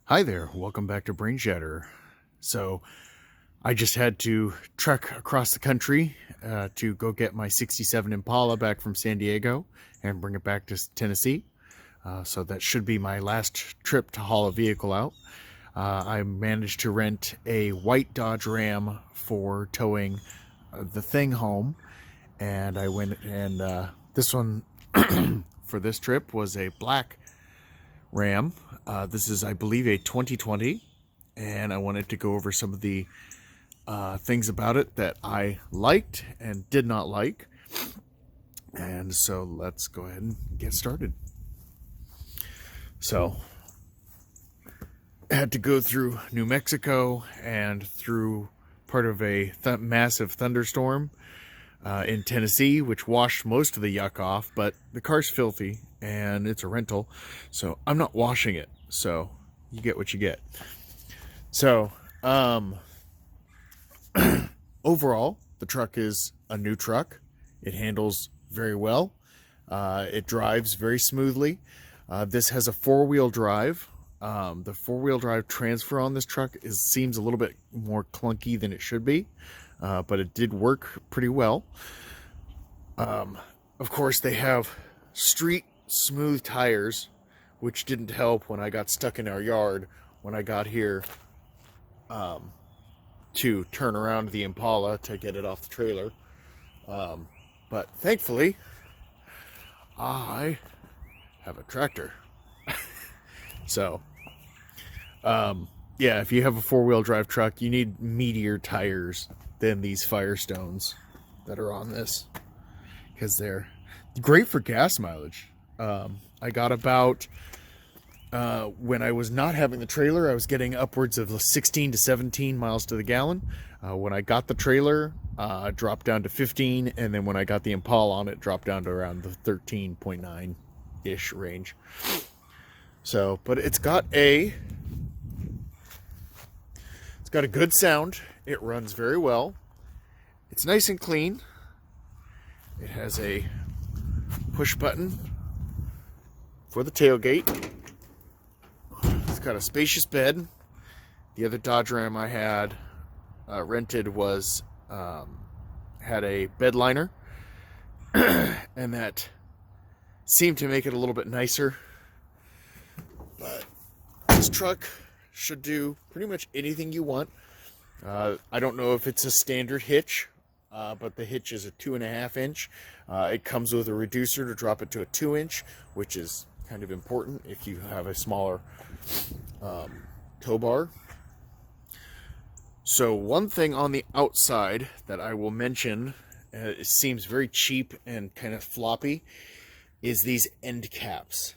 Hi there, welcome back to Brain Shatter. So, I just had to trek across the country to go get my 67 Impala back from San Diego and bring it back to Tennessee. So, that should be my last trip to haul a vehicle out. I managed to rent a white Dodge Ram for towing the thing home, and I went and this one for this trip was a black Ram. This is, I believe, a 2020, and I wanted to go over some of the things about it that I liked and did not like. And so let's go ahead and get started. So, I had to go through New Mexico and through part of a massive thunderstorm in Tennessee, which washed most of the yuck off, but the car's filthy and it's a rental, so I'm not washing it. So you get what you get. So overall, the truck is a new truck. It handles very well. It drives very smoothly. This has a four-wheel drive. The four-wheel drive transfer on this truck seems a little bit more clunky than it should be, but it did work pretty well. Of course, they have street smooth tires, which didn't help when I got stuck in our yard when I got here to turn around the Impala to get it off the trailer. But thankfully, I have a tractor. So, yeah, if you have a four-wheel drive truck, you need meatier tires than these Firestones that are on this, because they're great for gas mileage. I got about, when I was not having the trailer, I was getting upwards of 16 to 17 miles to the gallon. When I got the trailer, it dropped down to 15, and then when I got the Impala on it, dropped down to around the 13.9-ish range. So, but it's got a good sound. It runs very well. It's nice and clean. It has a push button for the tailgate. It's got a spacious bed. The other Dodge Ram I had rented had a bed liner, and that seemed to make it a little bit nicer. But this truck should do pretty much anything you want. I don't know if it's a standard hitch, but the hitch is a 2.5 inch. It comes with a reducer to drop it to a 2 inch, which is kind of important if you have a smaller tow bar. So one thing on the outside that I will mention, it seems very cheap and kind of floppy, is these end caps.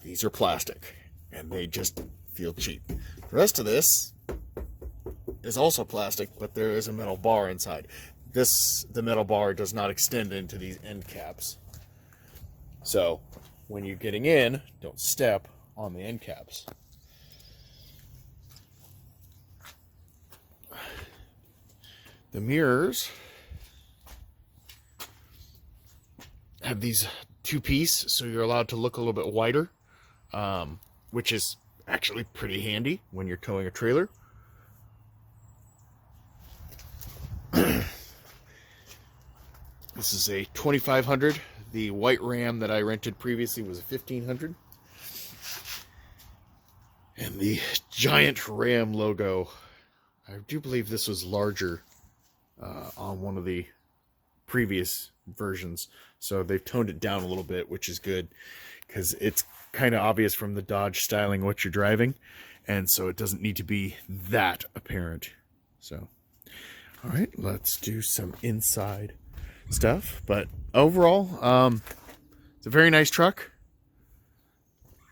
These are plastic, and they just feel cheap. The rest of this is also plastic, but there is a metal bar inside. The metal bar does not extend into these end caps. So, when you're getting in, don't step on the end caps. The mirrors have these two-piece, so you're allowed to look a little bit wider, which is actually pretty handy when you're towing a trailer. This is a 2500. The white Ram that I rented previously was a 1500. And the giant Ram logo, I do believe this was larger on one of the previous versions. So they've toned it down a little bit, which is good, because it's kind of obvious from the Dodge styling what you're driving, and so it doesn't need to be that apparent. So, all right, let's do some inside stuff. But overall, it's a very nice truck,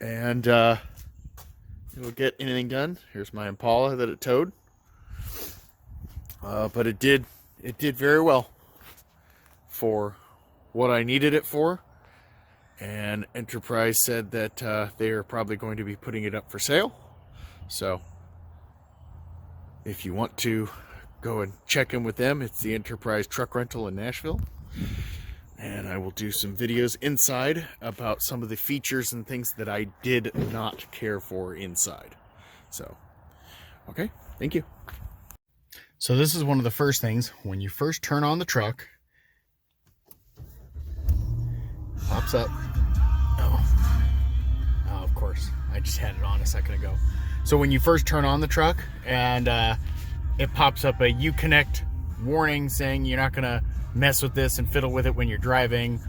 and it'll get anything done. Here's my Impala that it towed, but it did very well for what I needed it for. And Enterprise said that they are probably going to be putting it up for sale. So if you want to go and check in with them, it's the Enterprise Truck Rental in Nashville. And I will do some videos inside about some of the features and things that I did not care for inside. So, okay, thank you. So this is one of the first things. When you first turn on the truck, pops up. Oh, of course. I just had it on a second ago. So when you first turn on the truck and it pops up a Uconnect warning saying you're not going to mess with this and fiddle with it when you're driving,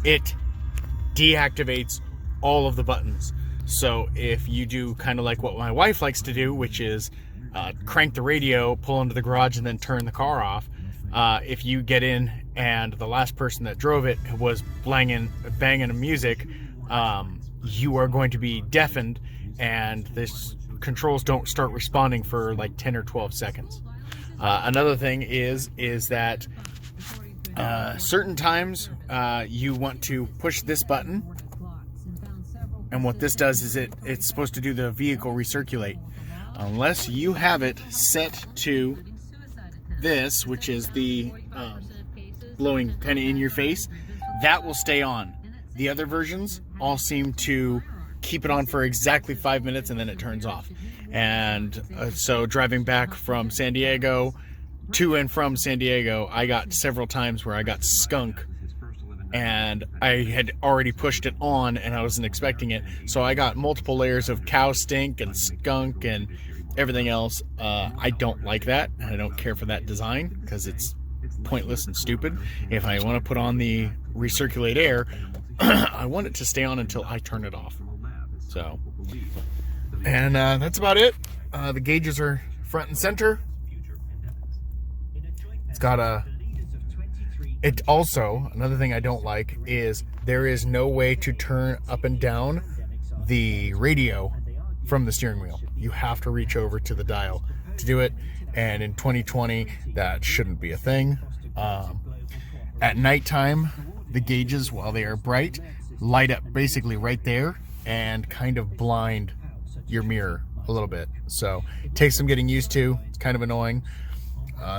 it deactivates all of the buttons. So if you do kind of like what my wife likes to do, which is crank the radio, pull into the garage, and then turn the car off, if you get in and the last person that drove it was banging music, you are going to be deafened, and this controls don't start responding for like 10 or 12 seconds. Another thing is that certain times you want to push this button, and what this does is it's supposed to do the vehicle recirculate. Unless you have it set to this, which is the blowing kind of in your face, that will stay on. The other versions all seem to keep it on for exactly 5 minutes and then it turns off. And so driving back from San Diego to and from San Diego, I got several times where I got skunk, and I had already pushed it on and I wasn't expecting it. So I got multiple layers of cow stink and skunk and everything else. I don't like that, and I don't care for that design because it's pointless and stupid. If I want to put on the recirculate air, I want it to stay on until I turn it off. So, and that's about it. The gauges are front and center. It's got it also, another thing I don't like is there is no way to turn up and down the radio from the steering wheel. You have to reach over to the dial to do it, and in 2020 that shouldn't be a thing. At nighttime, the gauges, while they are bright, light up basically right there and kind of blind your mirror a little bit. So it takes some getting used to. It's kind of annoying.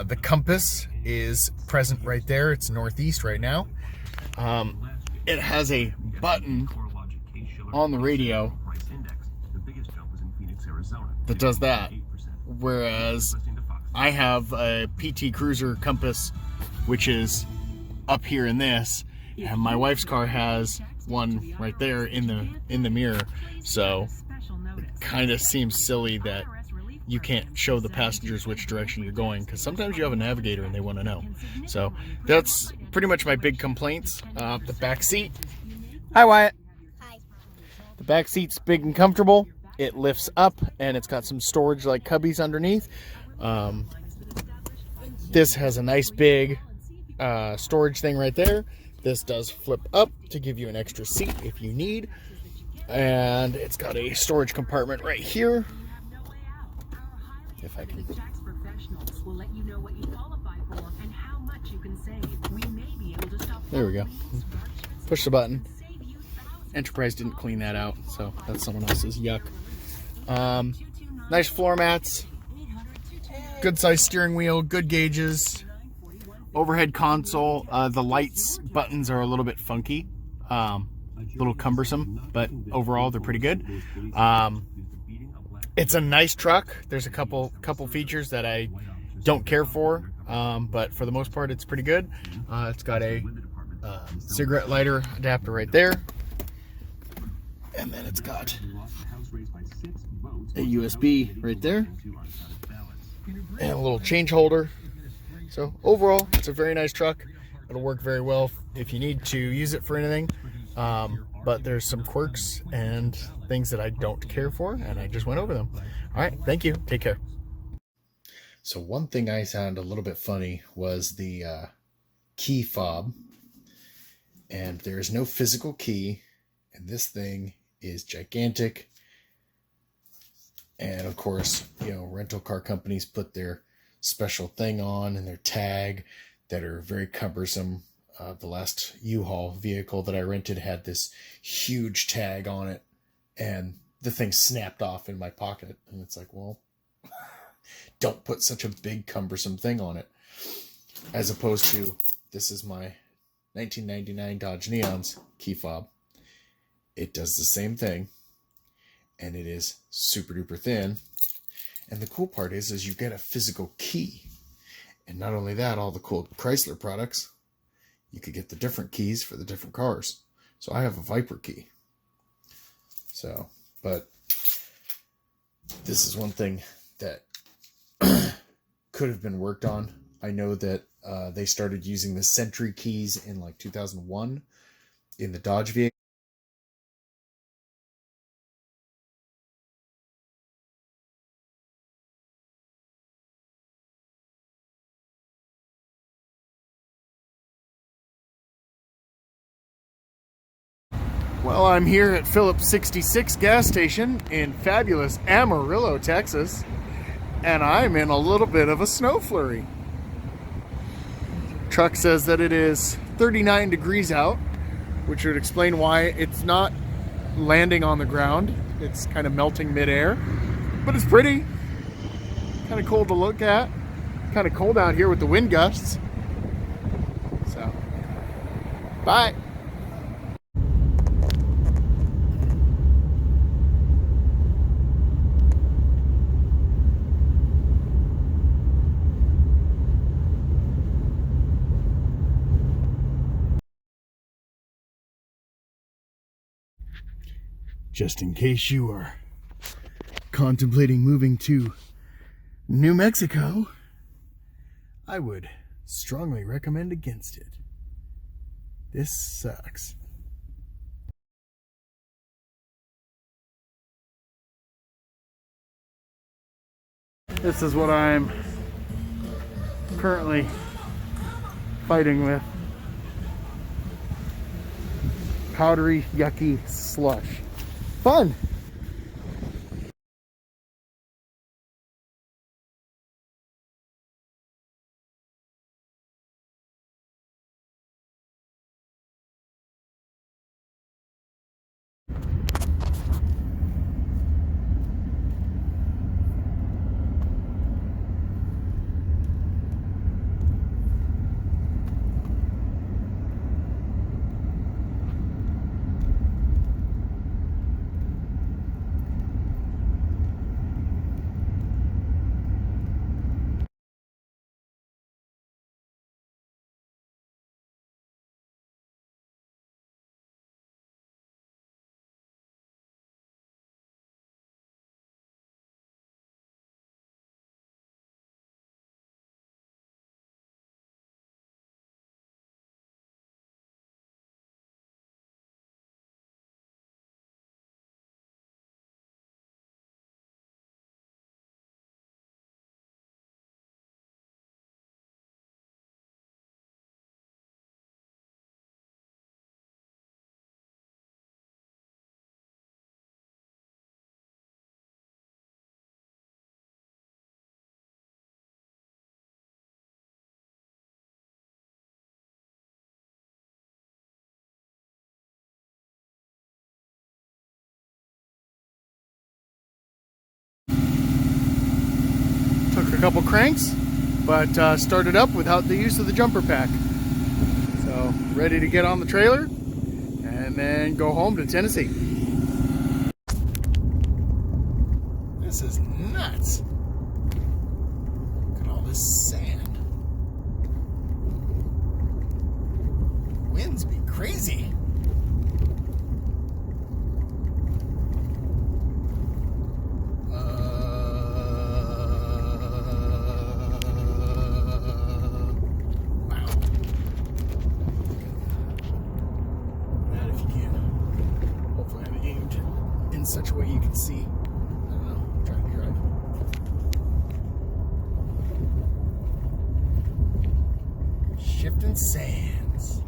The compass is present right there. It's northeast right now. It has a button on the radio that does that, whereas I have a PT Cruiser compass, which is up here in this, and my wife's car has one right there in the mirror. So it kind of seems silly that you can't show the passengers which direction you're going, because sometimes you have a navigator and they want to know. So that's pretty much my big complaints. The back seat. Hi, Wyatt. Hi. The back seat's big and comfortable. It lifts up and it's got some storage like cubbies underneath. This has a nice big storage thing right there. This does flip up to give you an extra seat if you need. And it's got a storage compartment right here. If I can. There we go. Push the button. Enterprise didn't clean that out, so that's someone else's. Yuck. Nice floor mats. Good size steering wheel. Good gauges. Overhead console. The lights buttons are a little bit funky. A little cumbersome, but overall they're pretty good. It's a nice truck. There's a couple features that I don't care for, but for the most part, it's pretty good. It's got a cigarette lighter adapter right there, and then it's got a USB right there, and a little change holder. So overall, it's a very nice truck. It'll work very well if you need to use it for anything. But there's some quirks and things that I don't care for, and I just went over them. All right, thank you. Take care. So one thing I found a little bit funny was the key fob. And there's no physical key, and this thing is gigantic. And of course, you know, rental car companies put their special thing on and their tag that are very cumbersome. The last U-Haul vehicle that I rented had this huge tag on it, and the thing snapped off in my pocket. And it's like, well, don't put such a big cumbersome thing on it. As opposed to, this is my 1999 Dodge Neon's key fob. It does the same thing, and it is super duper thin. And the cool part is you get a physical key. And not only that, all the cool Chrysler products, you could get the different keys for the different cars. So I have a Viper key. So, but this is one thing that could have been worked on. I know that they started using the Sentry keys in like 2001 in the Dodge vehicle. Well, I'm here at Phillips 66 gas station in fabulous Amarillo, Texas, and I'm in a little bit of a snow flurry. Truck says that it is 39 degrees out, which would explain why it's not landing on the ground. It's kind of melting midair, but it's pretty. Kind of cool to look at. Kind of cold out here with the wind gusts. So, bye. Just in case you are contemplating moving to New Mexico, I would strongly recommend against it. This sucks. This is what I'm currently fighting with. Powdery, yucky slush. Fun! Took a couple cranks, but started up without the use of the jumper pack. So, ready to get on the trailer and then go home to Tennessee. This is nuts. Look at all this sand. Winds be crazy. Such a way you can see. I don't know, I'm trying to drive. Shifting sands.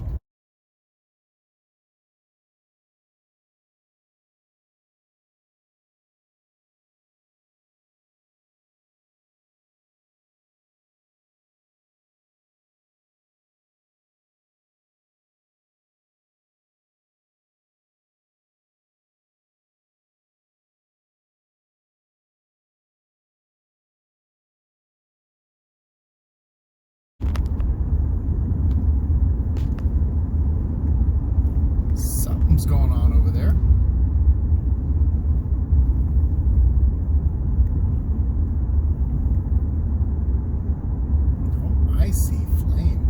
I see flame.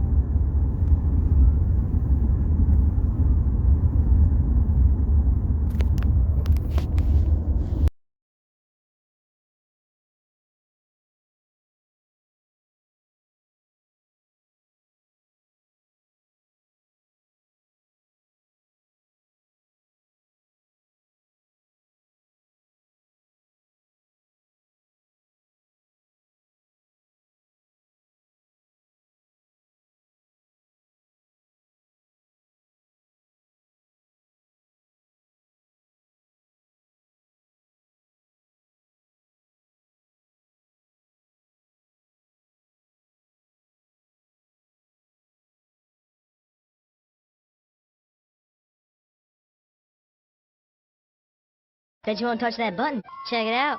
Said you won't touch that button. Check it out.